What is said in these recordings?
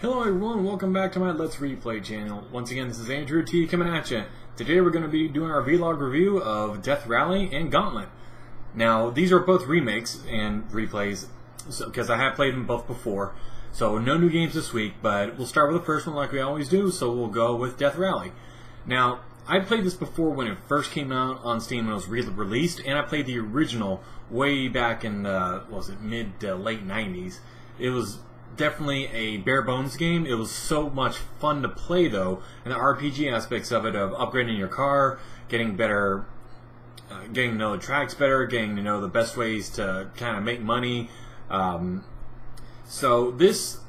Hello everyone, welcome back to my Let's Replay channel. Once again, this is Andrew T coming at you. Today we're going to be doing our vlog review of Death Rally and Gauntlet. Now, these are both remakes and replays, because I have played them both before. So no new games this week, but we'll start with the first one like we always do, so we'll go with Death Rally. Now, I played this before when it first came out on Steam when it was released, and I played the original way back in, mid to late 90s. It was definitely a bare bones game. It was so much fun to play though, and the RPG aspects of it, of upgrading your car, getting better, getting to know the tracks better, getting to know the best ways to kind of make money. So this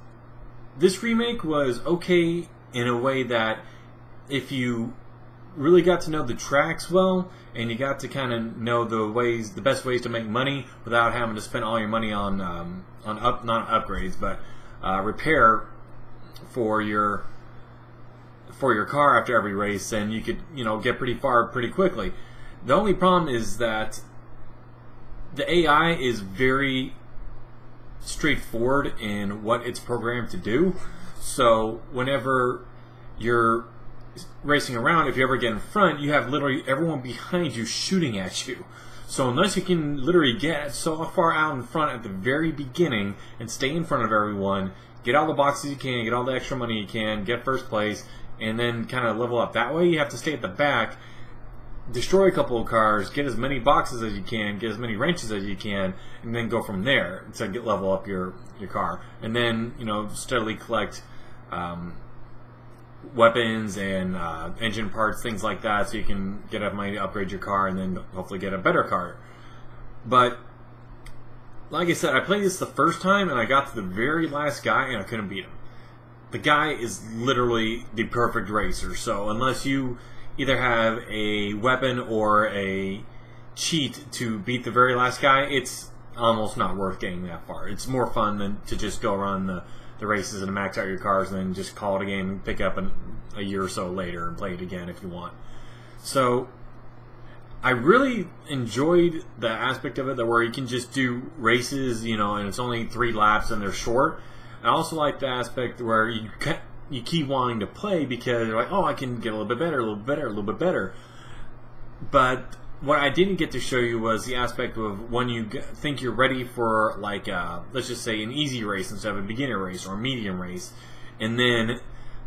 remake was okay in a way that if you really got to know the tracks well, and you got to kind of know the best ways to make money without having to spend all your money on not upgrades, but repair for your car after every race, and you could get pretty far pretty quickly. The only problem is that the AI is very straightforward in what it's programmed to do. So whenever you're racing around, if you ever get in front, you have literally everyone behind you shooting at you. So unless you can literally get so far out in front at the very beginning and stay in front of everyone, get all the boxes you can, get all the extra money you can, get first place, and then kind of level up that way, you have to stay at the back, destroy a couple of cars, get as many boxes as you can, get as many wrenches as you can, and then go from there to level up your car. And then, steadily collect weapons and engine parts, things like that, so you can get enough money to upgrade your car and then hopefully get a better car. But like I said, I played this the first time and I got to the very last guy and I couldn't beat him. The guy is literally the perfect racer, so unless you either have a weapon or a cheat to beat the very last guy, it's almost not worth getting that far. It's more fun than to just go around the races and max out your cars and then just call it a game and pick up a year or so later and play it again if you want. So I really enjoyed the aspect of it that where you can just do races, and it's only 3 laps and they're short. I also like the aspect where you keep wanting to play because you're like, oh, I can get a little bit better, a little bit better, a little bit better. But what I didn't get to show you was the aspect of when you think you're ready for, like, let's just say an easy race instead of a beginner race or a medium race. And then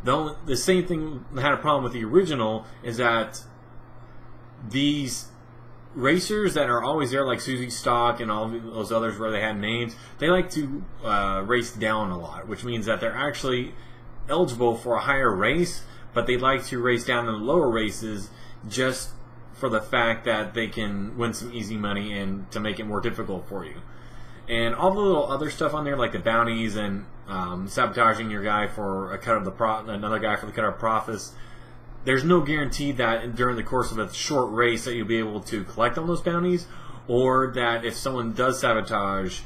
the same thing that had a problem with the original is that these racers that are always there, like Susie Stock and all those others where they had names, they like to race down a lot, which means that they're actually eligible for a higher race, but they like to race down in the lower races just for the fact that they can win some easy money and to make it more difficult for you. And all the little other stuff on there, like the bounties and sabotaging your guy for a cut of another guy for the cut of profits, there's no guarantee that during the course of a short race that you'll be able to collect on those bounties, or that if someone does sabotage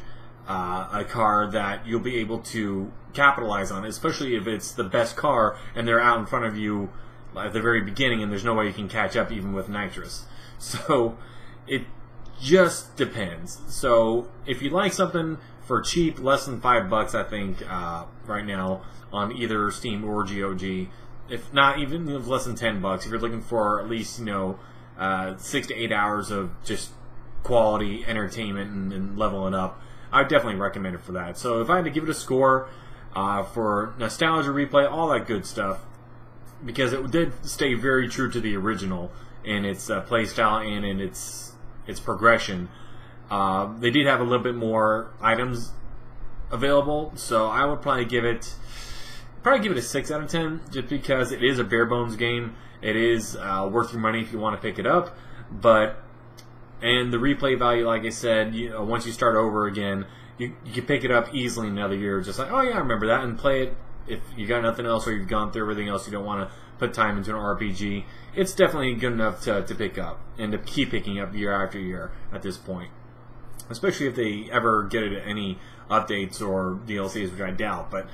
a car that you'll be able to capitalize on it, especially if it's the best car and they're out in front of you at the very beginning and there's no way you can catch up even with nitrous. So it just depends. So if you like something for cheap, less than $5 I think right now on either Steam or GOG, if not even less than $10, if you're looking for at least 6 to 8 hours of just quality entertainment and leveling up, I would definitely recommend it for that. So if I had to give it a score for nostalgia, replay, all that good stuff, because it did stay very true to the original in its play style and in its progression. They did have a little bit more items available, so I would probably give it a 6 out of 10, just because it is a bare bones game. It is worth your money if you want to pick it up, and the replay value, like I said, once you start over again, you can pick it up easily in another year. Just like, oh yeah, I remember that, and play it. If you got nothing else or you've gone through everything else, you don't want to put time into an RPG, it's definitely good enough to pick up and to keep picking up year after year at this point. Especially if they ever get it any updates or DLCs, which I doubt, but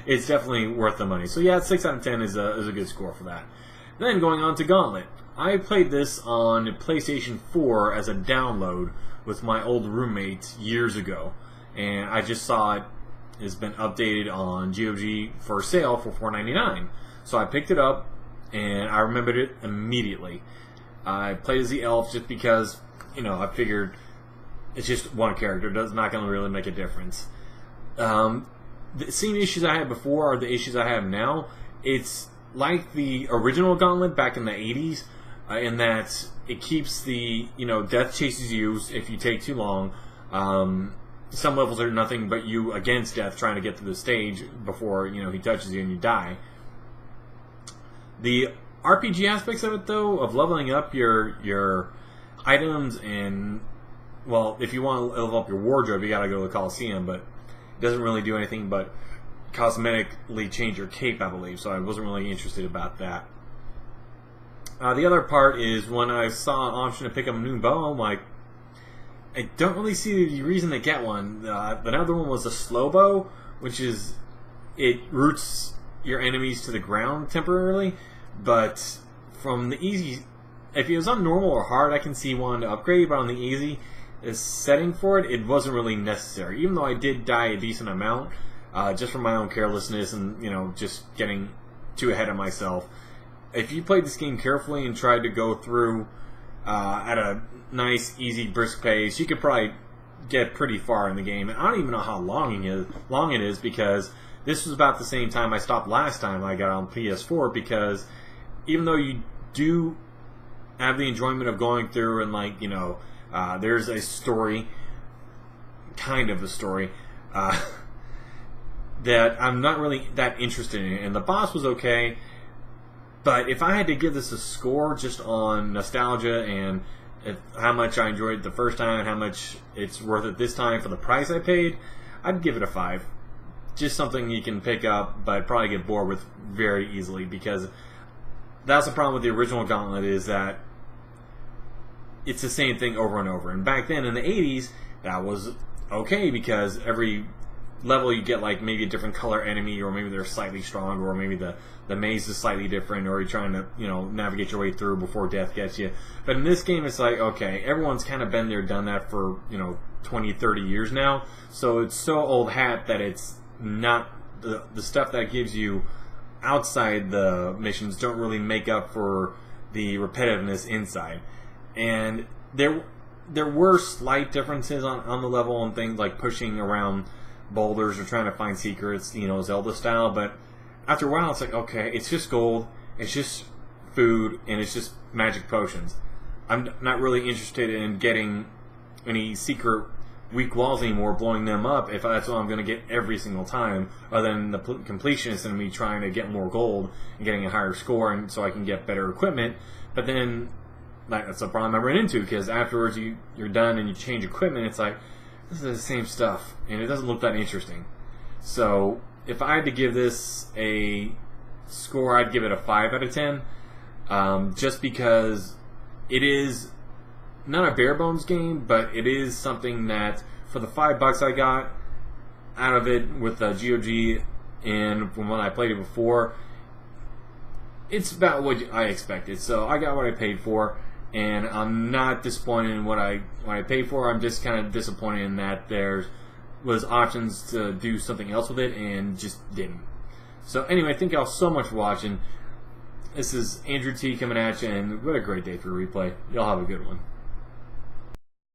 it's definitely worth the money. So yeah, 6 out of 10 is a good score for that. Then going on to Gauntlet. I played this on PlayStation 4 as a download with my old roommate years ago, and I just saw it has been updated on GOG for sale for $4.99. So I picked it up, and I remembered it immediately. I played as the elf just because, I figured it's just one character. It's not going to really make a difference. The same issues I had before are the issues I have now. It's like the original Gauntlet back in the 80s, in that it keeps the, death chases you if you take too long. Some levels are nothing but you against death trying to get to the stage before, he touches you and you die. The RPG aspects of it, though, of leveling up your items and, well, if you want to level up your wardrobe, you gotta go to the Coliseum, but it doesn't really do anything but cosmetically change your cape, I believe, so I wasn't really interested about that. The other part is when I saw an option to pick up a new bow, I'm like, I don't really see the reason to get one. The other one was a slow bow, which is, it roots your enemies to the ground temporarily, but from the easy, if it was on normal or hard, I can see one to upgrade, but on the easy setting for it, it wasn't really necessary. Even though I did die a decent amount, just from my own carelessness and, just getting too ahead of myself. If you played this game carefully and tried to go through at a nice, easy, brisk pace, you could probably get pretty far in the game. And I don't even know how long it is because this was about the same time I stopped last time I got on PS4, because even though you do have the enjoyment of going through and there's a story, kind of a story, that I'm not really that interested in. And the boss was okay, but if I had to give this a score just on nostalgia and how much I enjoyed it the first time and how much it's worth it this time for the price I paid, I'd give it a 5. Just something you can pick up, but probably get bored with very easily, because that's the problem with the original Gauntlet, is that it's the same thing over and over. And back then in the 80s, that was okay, because every level you get maybe a different color enemy, or maybe they're slightly stronger, or maybe the maze is slightly different, or you're trying to navigate your way through before death gets you. But in this game, it's like, okay, everyone's kind of been there, done that for 20, 30 years now, so it's so old hat that it's not the stuff that gives you outside the missions don't really make up for the repetitiveness inside. And there were slight differences on the level and things like pushing around boulders or trying to find secrets, Zelda style, but after a while it's like, okay, it's just gold, it's just food, and it's just magic potions. I'm not really interested in getting any secret weak walls anymore, blowing them up, if that's what I'm going to get every single time, other than the completionist and me trying to get more gold and getting a higher score and so I can get better equipment. But then that's the problem I run into, because afterwards you're done and you change equipment, it's like, this is the same stuff, and it doesn't look that interesting. So if I had to give this a score, I'd give it a 5 out of 10, just because it is not a bare bones game, but it is something that for the $5 I got out of it with the GOG and from when I played it before, it's about what I expected. So I got what I paid for, and I'm not disappointed in what I paid for. I'm just kind of disappointed in that there was options to do something else with it and just didn't. So anyway, thank y'all so much for watching. This is Andrew T coming at you, and what a great day for a replay. Y'all have a good one.